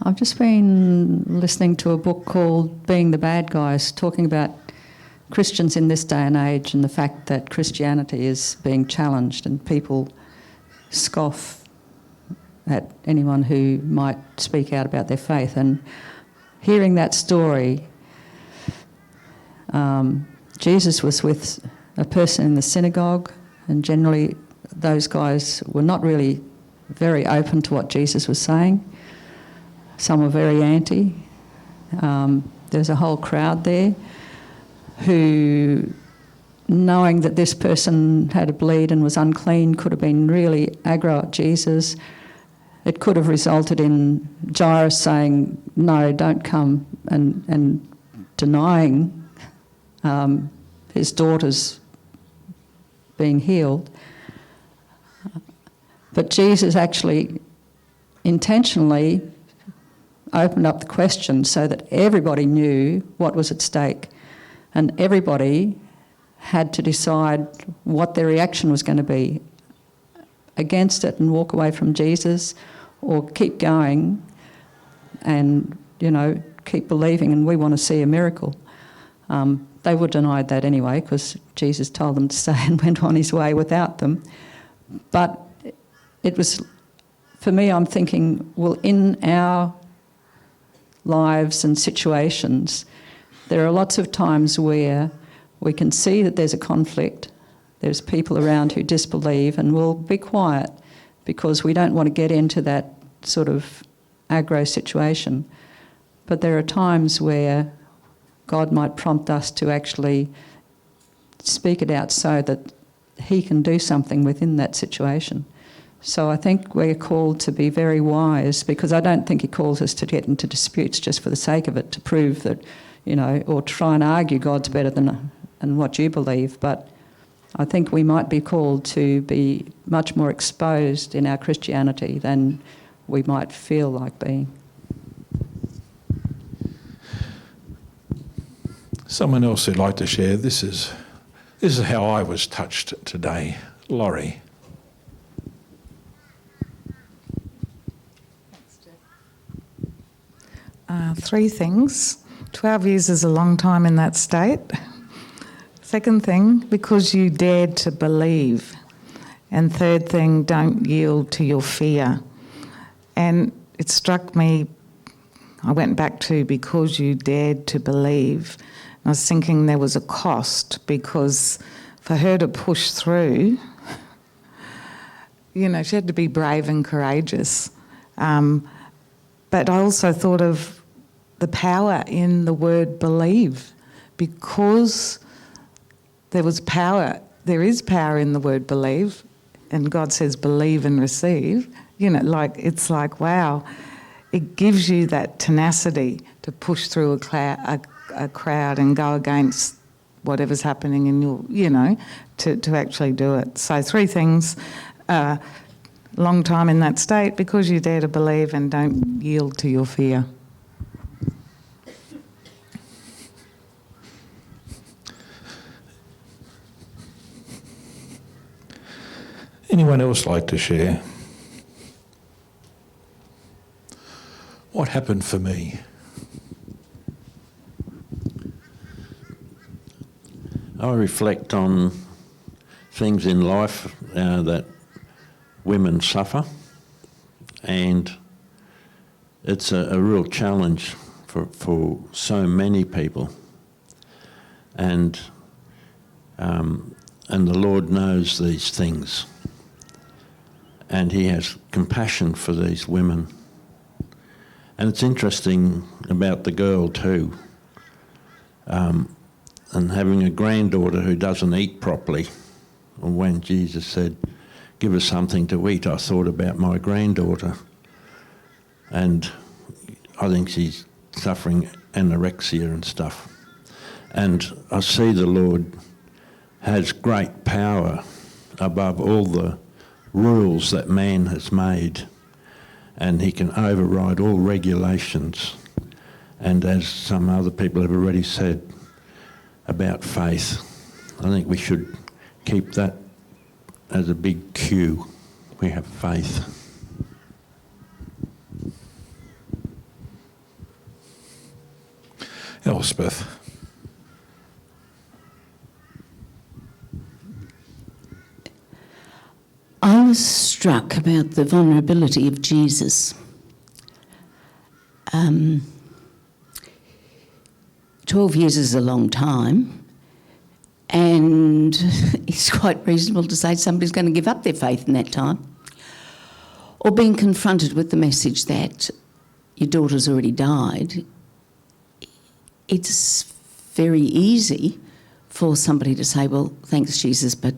I've just been listening to a book called Being the Bad Guys, talking about Christians in this day and age and the fact that Christianity is being challenged and people scoff at anyone who might speak out about their faith. And hearing that story, Jesus was with a person in the synagogue, and generally those guys were not really very open to what Jesus was saying. Some were very anti. There's a whole crowd there who, knowing that this person had a bleed and was unclean, could have been really aggro at Jesus. It could have resulted in Jairus saying, no, don't come, and denying his daughter's being healed. But Jesus actually intentionally opened up the question so that everybody knew what was at stake, and everybody had to decide what their reaction was going to be: against it and walk away from Jesus, or keep going and, keep believing, and we want to see a miracle. They were denied that anyway, because Jesus told them to stay and went on his way without them. But it was, for me, I'm thinking, well, in our lives and situations, there are lots of times where we can see that there's a conflict, there's people around who disbelieve, and we'll be quiet because we don't want to get into that sort of aggro situation. But there are times where God might prompt us to actually speak it out so that he can do something within that situation. So I think we're called to be very wise, because I don't think he calls us to get into disputes just for the sake of it, to prove that, or try and argue God's better than what you believe. But I think we might be called to be much more exposed in our Christianity than we might feel like being. Someone else who'd like to share. This is how I was touched today. Laurie. Three things. 12 years is a long time in that state. Second thing, because you dared to believe. And third thing, don't yield to your fear. And it struck me, I went back to because you dared to believe. I was thinking there was a cost, because for her to push through, she had to be brave and courageous. But I also thought of the power in the word believe, because there was power. There is power in the word believe, and God says believe and receive. It's like, wow, it gives you that tenacity to push through a crowd and go against whatever's happening in your, to actually do it. So three things. Long time in that state, because you dare to believe, and don't yield to your fear. Anyone else like to share? What happened for me? I reflect on things in life that women suffer, and it's a real challenge for so many people. And the Lord knows these things, and he has compassion for these women. And it's interesting about the girl too, and having a granddaughter who doesn't eat properly. And when Jesus said, give us something to eat, I thought about my granddaughter, and I think she's suffering anorexia and stuff. And I see the Lord has great power above all the rules that man has made, and he can override all regulations. And as some other people have already said about faith, I think we should keep that as a big cue. We have faith. Elspeth. I was struck about the vulnerability of Jesus. 12 years is a long time, and it's quite reasonable to say somebody's going to give up their faith in that time. Or being confronted with the message that your daughter's already died, it's very easy for somebody to say, well, thanks, Jesus, but,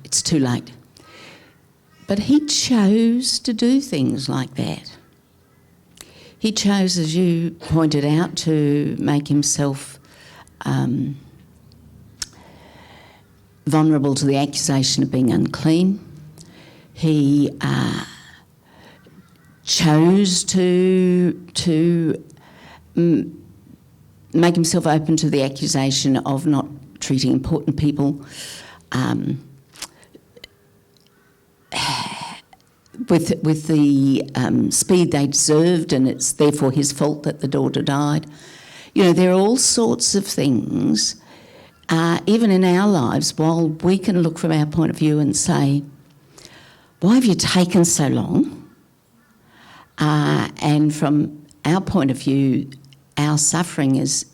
it's too late. But he chose to do things like that. He chose, as you pointed out, to make himself vulnerable to the accusation of being unclean. He chose to make himself open to the accusation of not treating important people with the speed they deserved, and it's therefore his fault that the daughter died. There are all sorts of things, even in our lives, while we can look from our point of view and say, why have you taken so long? And from our point of view, our suffering is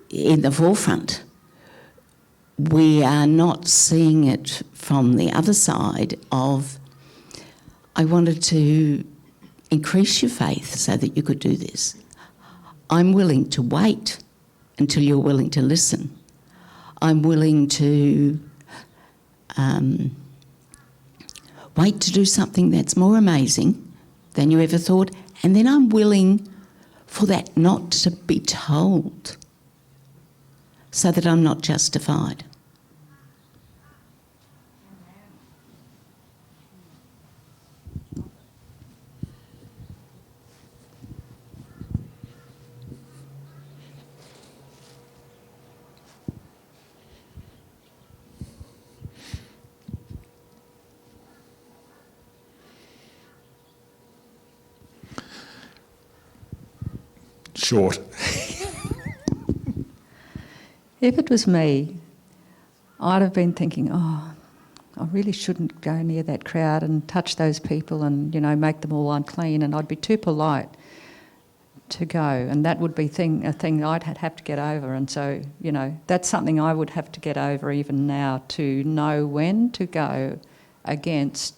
in the forefront. We are not seeing it from the other side of, I wanted to increase your faith so that you could do this. I'm willing to wait until you're willing to listen. I'm willing to wait to do something that's more amazing than you ever thought, and then I'm willing for that not to be told so that I'm not justified. Short. If it was me, I'd have been thinking, I really shouldn't go near that crowd and touch those people and, make them all unclean, and I'd be too polite to go, and that would be a thing I'd have to get over. And so, that's something I would have to get over even now, to know when to go against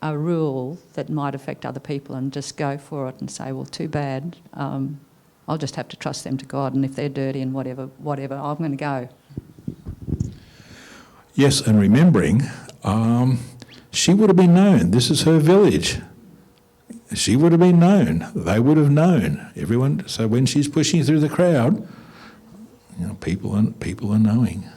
a rule that might affect other people and just go for it and say, well, too bad, I'll just have to trust them to God, and if they're dirty and whatever, I'm going to go. Yes, and remembering, she would have been known. This is her village. She would have been known. They would have known. Everyone. So when she's pushing through the crowd, people are knowing.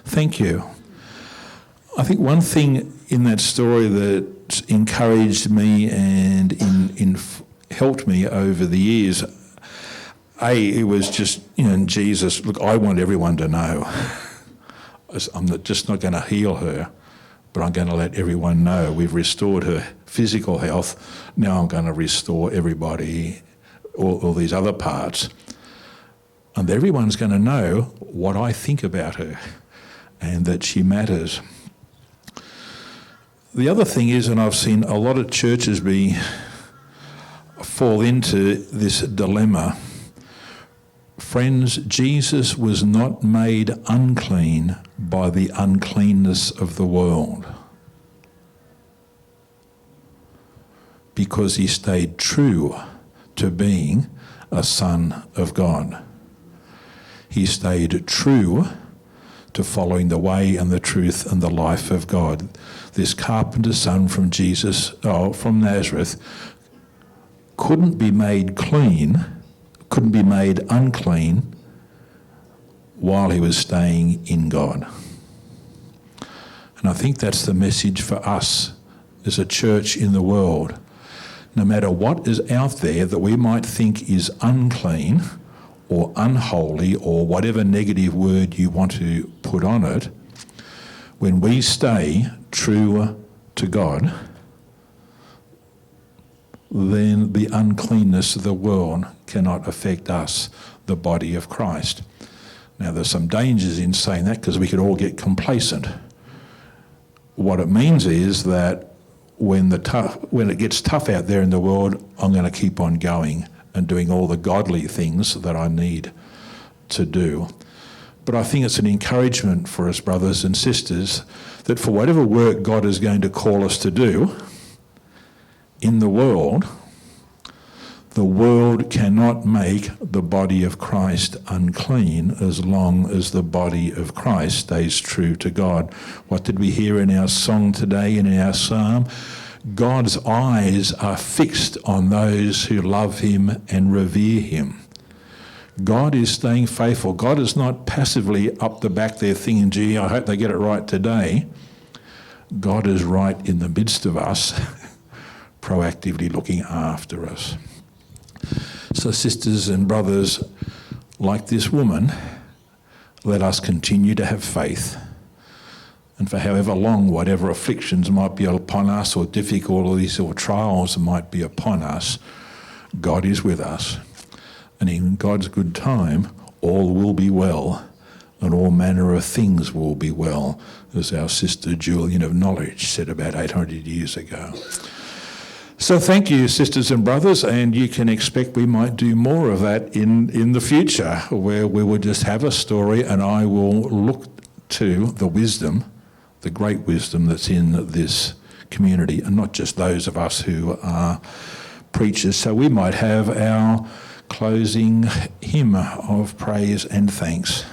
Thank you. I think one thing in that story that encouraged me and helped me over the years, it was just, Jesus, look, I want everyone to know. I'm just not going to heal her, but I'm going to let everyone know we've restored her physical health. Now I'm going to restore everybody, all these other parts. And everyone's going to know what I think about her and that she matters. The other thing is, and I've seen a lot of churches fall into this dilemma. Friends, Jesus was not made unclean by the uncleanness of the world, because he stayed true to being a son of God. He stayed true to following the way and the truth and the life of God. This carpenter's son from Nazareth couldn't be made unclean while he was staying in God. And I think that's the message for us as a church in the world. No matter what is out there that we might think is unclean or unholy or whatever negative word you want to put on it, when we stay true to God, then the uncleanness of the world cannot affect us, the body of Christ. Now, there's some dangers in saying that because we could all get complacent. What it means is that when it gets tough out there in the world, I'm going to keep on going and doing all the godly things that I need to do. But I think it's an encouragement for us, brothers and sisters, that for whatever work God is going to call us to do in the world cannot make the body of Christ unclean as long as the body of Christ stays true to God. What did we hear in our song today, in our psalm? God's eyes are fixed on those who love him and revere him. God is staying faithful. God is not passively up the back there thinking, gee, I hope they get it right today. God is right in the midst of us, proactively looking after us. So sisters and brothers, like this woman, let us continue to have faith. And for however long, whatever afflictions might be upon us, or difficulties or trials might be upon us, God is with us. And in God's good time, all will be well, and all manner of things will be well, as our sister Julian of Knowledge said about 800 years ago. So thank you, sisters and brothers, and you can expect we might do more of that in the future, where we will just have a story and I will look to the wisdom, the great wisdom that's in this community, and not just those of us who are preachers. So we might have our closing hymn of praise and thanks.